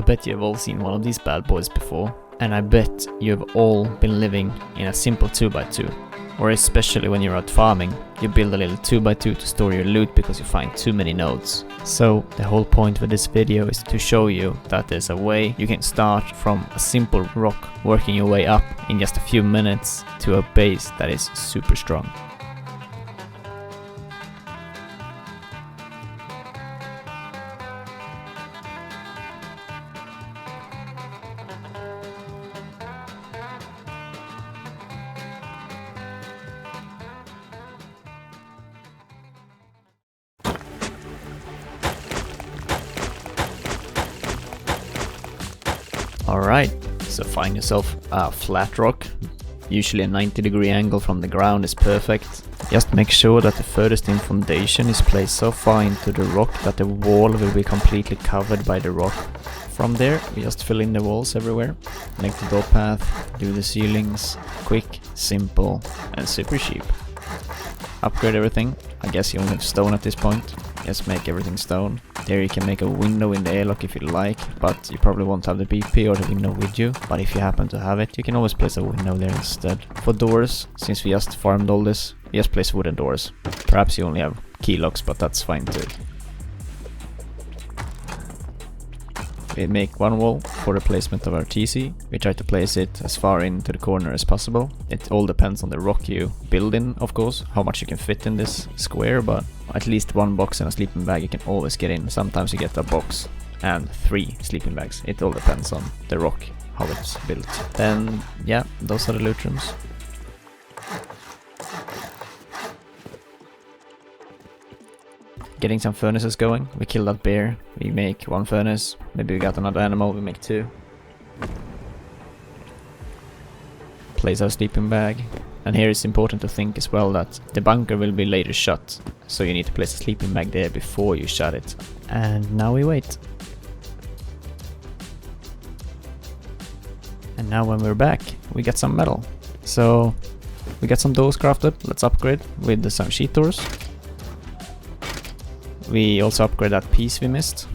bet you have all seen one of these bad boys before, and I bet you have all been living in a simple 2x2. Or especially when you're out farming, you build a little 2x2 to store your loot because you find too many nodes. So the whole point of this video is to show you that there's a way you can start from a simple rock, working your way up in just a few minutes to a base that is super strong. Alright, so find yourself a flat rock. Usually a 90-degree angle from the ground is perfect. Just make sure that the furthest in foundation is placed so far into the rock that the wall will be completely covered by the rock. From there, we just fill in the walls everywhere. Make the door path, do the ceilings. Quick, simple, and super cheap. Upgrade everything. I guess you only have stone at this point. Just make everything stone. There you can make a window in the airlock if you like, but you probably won't have the BP or the window with you. But if you happen to have it, you can always place a window there instead. For doors, since we just farmed all this, we just place wooden doors. Perhaps you only have key locks, but that's fine too. We make one wall for the placement of our TC. We try to place it as far into the corner as possible. It all depends on the rock you build in, of course, how much you can fit in this square, but at least one box and a sleeping bag you can always get in. Sometimes you get a box and 3 sleeping bags. It all depends on the rock, how it's built. Then, yeah, those are the loot rooms. Getting some furnaces going. We kill that bear, we make 1 furnace, maybe we got another animal, we make 2. Place our sleeping bag. And here it's important to think as well that the bunker will be later shut, so you need to place a sleeping bag there before you shut it. And now we wait. And now when we're back, we get some metal. So we got some doors crafted, let's upgrade with some sheet doors. We also upgrade that piece we missed.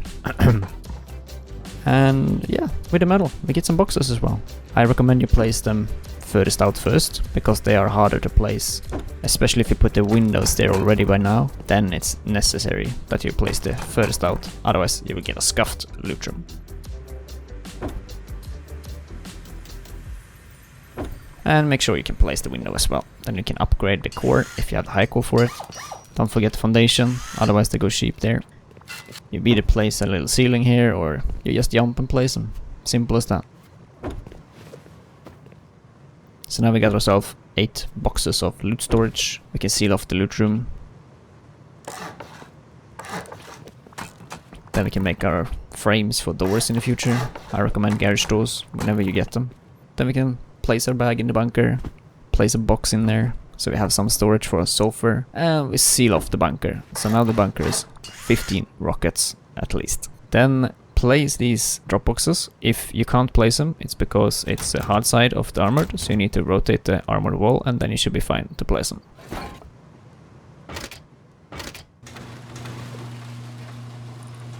And yeah, with the metal, we get some boxes as well. I recommend you place them furthest out first, because they are harder to place. Especially if you put the windows there already by now, then it's necessary that you place the furthest out. Otherwise you will get a scuffed loot room. And make sure you can place the window as well. Then you can upgrade the core if you have the high core for it. Don't forget the foundation, otherwise they go cheap there. You either place a little ceiling here, or you just jump and place them. Simple as that. So now we got ourselves 8 boxes of loot storage. We can seal off the loot room. Then we can make our frames for doors in the future. I recommend garage doors whenever you get them. Then we can place our bag in the bunker, place a box in there. So we have some storage for sulfur, and we seal off the bunker. So now the bunker is 15 rockets at least. Then place these drop boxes. If you can't place them, it's because it's the hard side of the armored, so you need to rotate the armored wall, and then you should be fine to place them.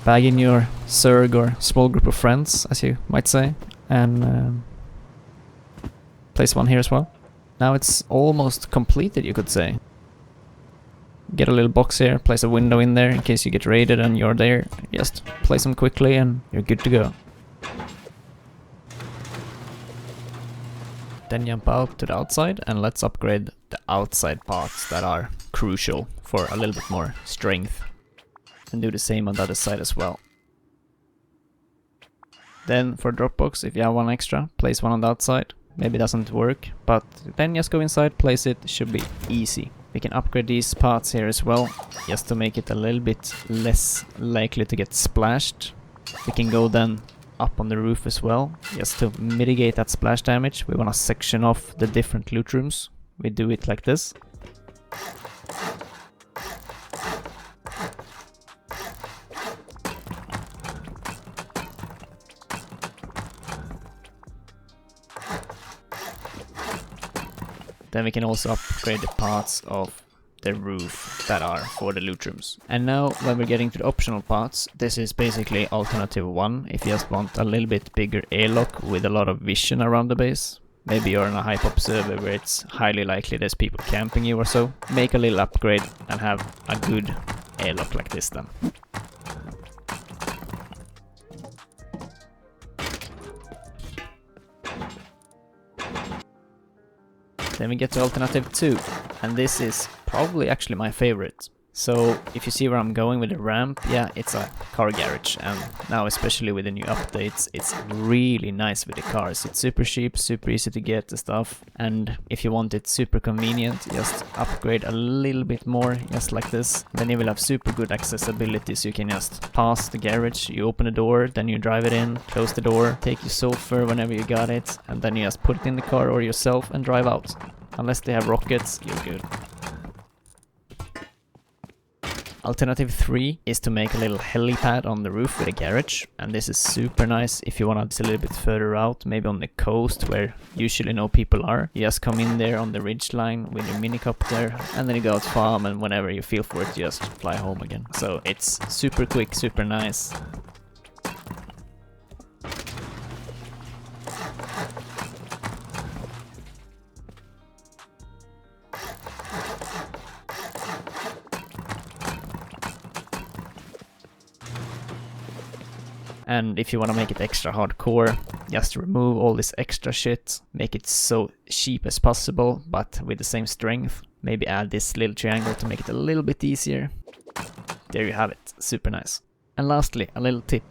Bag in your Zerg or small group of friends, as you might say, and place one here as well. Now it's almost completed, you could say. Get a little box here, place a window in there in case you get raided and you're there. Just place them quickly and you're good to go. Then jump out to the outside and let's upgrade the outside parts that are crucial for a little bit more strength. And do the same on the other side as well. Then for Dropbox, if you have one extra, place one on the outside. Maybe it doesn't work, but then just go inside, place it, should be easy. We can upgrade these parts here as well, just to make it a little bit less likely to get splashed. We can go then up on the roof as well, just to mitigate that splash damage. We want to section off the different loot rooms. We do it like this. Then we can also upgrade the parts of the roof that are for the loot rooms. And now when we're getting to the optional parts, this is basically alternative 1 if you just want a little bit bigger airlock with a lot of vision around the base. Maybe you're on a high-pop server where it's highly likely there's people camping you or so. Make a little upgrade and have a good airlock like this then. Then we get to alternative 2, and this is probably actually my favorite. So if you see where I'm going with the ramp, yeah, it's a car garage, and now especially with the new updates, it's really nice with the cars. It's super cheap, super easy to get the stuff, and if you want it super convenient, just upgrade a little bit more, just like this. Then you will have super good accessibility, so you can just pass the garage, you open the door, then you drive it in, close the door, take your sulfur whenever you got it, and then you just put it in the car or yourself and drive out. Unless they have rockets, you're good. Alternative 3 is to make a little helipad on the roof with a garage, and this is super nice if you want to a little bit further out, maybe on the coast where usually no people are. You just come in there on the ridge line with your minicopter, and then you go out farm, and whenever you feel for it, you just fly home again. So it's super quick, super nice. And if you want to make it extra hardcore, just remove all this extra shit, make it so cheap as possible, but with the same strength. Maybe add this little triangle to make it a little bit easier. There you have it, super nice. And lastly, a little tip.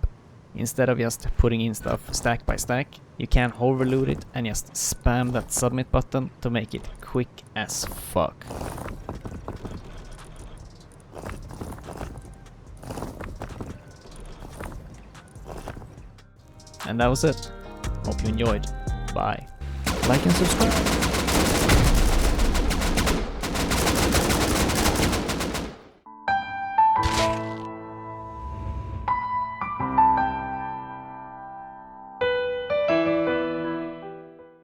Instead of just putting in stuff stack by stack, you can overload it and just spam that submit button to make it quick as fuck. And that was it. Hope you enjoyed. Bye. Like and subscribe.